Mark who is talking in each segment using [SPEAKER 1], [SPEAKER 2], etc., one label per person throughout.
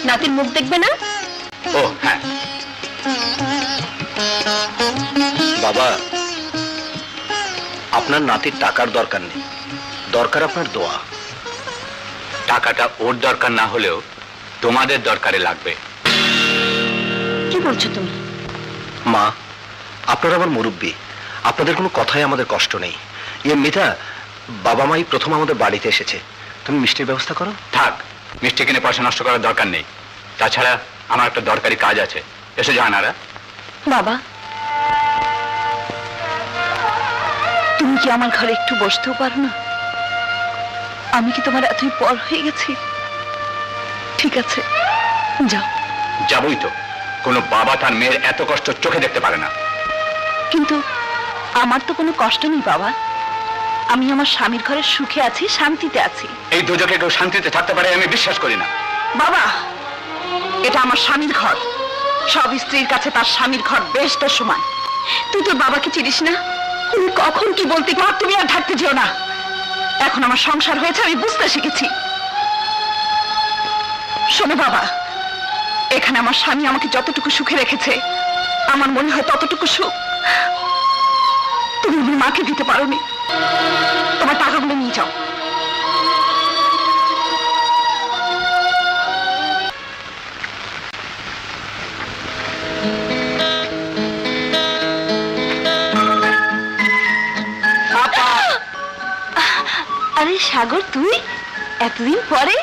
[SPEAKER 1] নাতির মুখ দেখবে না?
[SPEAKER 2] ও হ্যাঁ বাবা, আপনার নাতির টাকার দরকার নেই, দরকার আপনার দোয়া। টাকাটা ওর দরকার না হলেও তোমাদের দরকারে লাগবে।
[SPEAKER 1] কি বলছো তুমি?
[SPEAKER 2] মা, আপনারা আমার মুরব্বী, আপনাদের কোনো কথাই আমাদের কষ্ট নেই। মিতা, বাবা মাই প্রথম আমাদের বাড়িতে এসেছে, তুমি মিষ্টির ব্যবস্থা করো। থাক, মিষ্টি কিনে পয়সা নষ্ট করার দরকার নেই। তাছাড়া আমার একটা দরকারি কাজ আছে, এসে জানারা।
[SPEAKER 1] বাবা, তুমি কি আমার ঘরে একটু বসতেও পারো না? আমি কি তোমার এতই পর হয়ে গেছি? ঠিক আছে, যাও।
[SPEAKER 2] যাবই তো, কোনো বাবা তার মেয়ের এত কষ্ট চোখে দেখতে পারে না।
[SPEAKER 1] কিন্তু আমার তো কোনো কষ্ট নেই বাবা, আমি আমার স্বামীর ঘরে সুখে আছি, শান্তিতে আছি।
[SPEAKER 2] এই দুজকে কেউ শান্তিতে থাকতে পারে আমি বিশ্বাস করি না।
[SPEAKER 1] বাবা, এটা আমার স্বামীর ঘর, সব স্ত্রীর কাছে তার স্বামীর ঘর বেশ তো সমান। তুই তোর বাবাকে চিনিস না? তুমি কখন কি বলতে, মা তুমি আর ঢাকতে যেও না। এখন আমার সংসার হয়েছে, আমি বুঝতে শিখেছি। শোনো বাবা, এখানে আমার স্বামী আমাকে যতটুকু সুখে রেখেছে, আমার মনে হয় ততটুকু সুখ তুমি আমার মাকে দিতে পারোনি। তোমার টাকাগুলো নিয়ে যাও। আরে সাগর, তুই এতদিন পরে?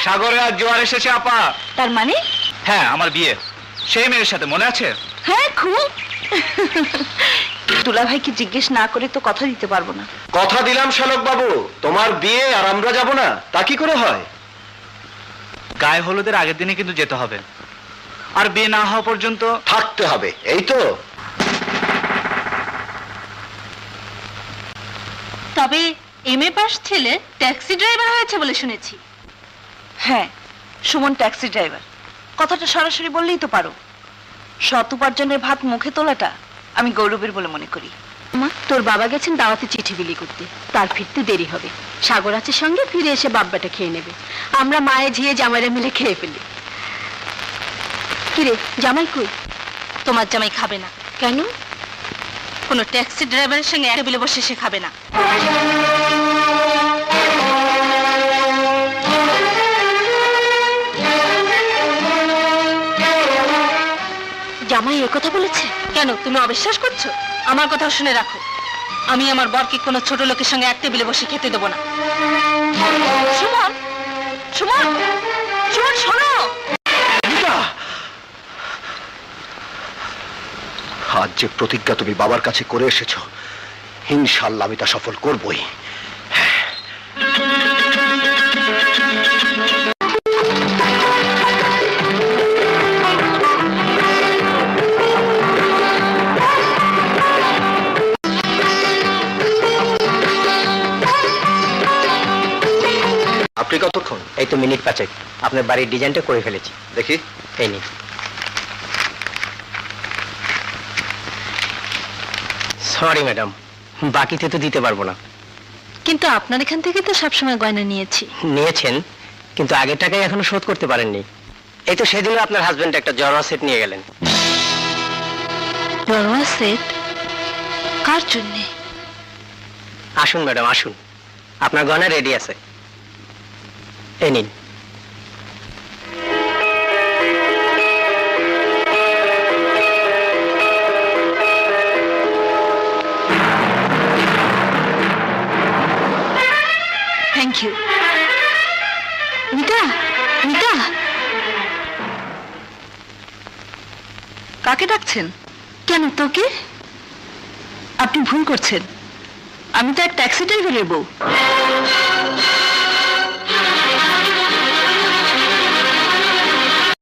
[SPEAKER 2] সাগরে আর জোয়ার এসেছে আপা।
[SPEAKER 1] তার মানে?
[SPEAKER 2] হ্যাঁ, আমার বিয়ে সেই মেয়ের সাথে, মনে আছে?
[SPEAKER 1] হ্যাঁ, খুব। দুলা ভাইকে জিজ্ঞেস না করে তো কথা দিতে পারবো না।
[SPEAKER 2] কথা দিলাম শালক বাবু, তোমার বিয়ে আর আমরা যাব না, তা কি করে হয়?
[SPEAKER 3] গায়ে হলুদের আগের দিনে কিন্তু যেতে হবে, আর বিয়ে না হওয়া পর্যন্ত
[SPEAKER 2] থাকতে হবে, এই তো।
[SPEAKER 1] তবে এমএ পাস ছেলে ট্যাক্সি ড্রাইভার হয়েছে বলে শুনেছি। হ্যাঁ, সুমন ট্যাক্সি ড্রাইভার। কথাটা সরাসরি বললেই তো পারো। সৎ উপার্জনের ভাত মুখে তোলাটা আমি গৌরবের বলে মনে করি। মা, তোর বাবা গেছেন দাওয়াতে চিঠি বিলি করতে, তার ফিরতে দেরি হবে। সাগর আছে সঙ্গে, ফিরে এসে বাব্বাটা খেয়ে নেবে, আমরা মায়ে ঝিয়ে জামাইরা মিলে খেয়ে ফেলি। কিরে, জামাই কই? তোমার জামাই খাবে না। কেন? কোনো ট্যাক্সি ড্রাইভারের সঙ্গে এক টেবিলে বসে সে খাবে না। জামাই একথা বলেছে? কেন, তুমি অবিশ্বাস করছো? আমার কথা শুনে রাখো, আমি আমার বরকে কোনো ছোট লোকের সঙ্গে এক টেবিলে বসে খেতে দেবো না। সুমন, সুমন, সুমন, শোনো।
[SPEAKER 2] আজ যে প্রতিজ্ঞা তুমি বাবার কাছে করে এসেছো, ইনশাআল্লাহ আমি তা সফল করবই। আপনি কতক্ষণ?
[SPEAKER 4] এই তো মিনিট 5। আপনার বাড়ির ডিজাইনটা করে ফেলেছি,
[SPEAKER 2] দেখি।
[SPEAKER 4] এই নিন। সরি ম্যাডাম, বাকিতে তো দিতে পারবো না।
[SPEAKER 1] কিন্তু আপনার এখান থেকে তো সবসময় গয়না নিয়েছি।
[SPEAKER 4] নিয়েছেন, কিন্তু আগের টাকায় এখনো শোধ করতে পারেননি। এই তো সেদিনও আপনার হাজবেন্ড একটা জড়োয়া সেট নিয়ে গেলেন।
[SPEAKER 1] জড়োয়া সেট? কার জন্যে?
[SPEAKER 4] আসুন ম্যাডাম, আসুন, আপনার গয়না রেডি আছে, এই নিন।
[SPEAKER 1] Thank you. মিতা, মিতা, কাকে ডাকছেন? কেন, তোকে? আপনি ভুল করছেন, আমি তো এক ট্যাক্সি ড্রাইভারের বউ।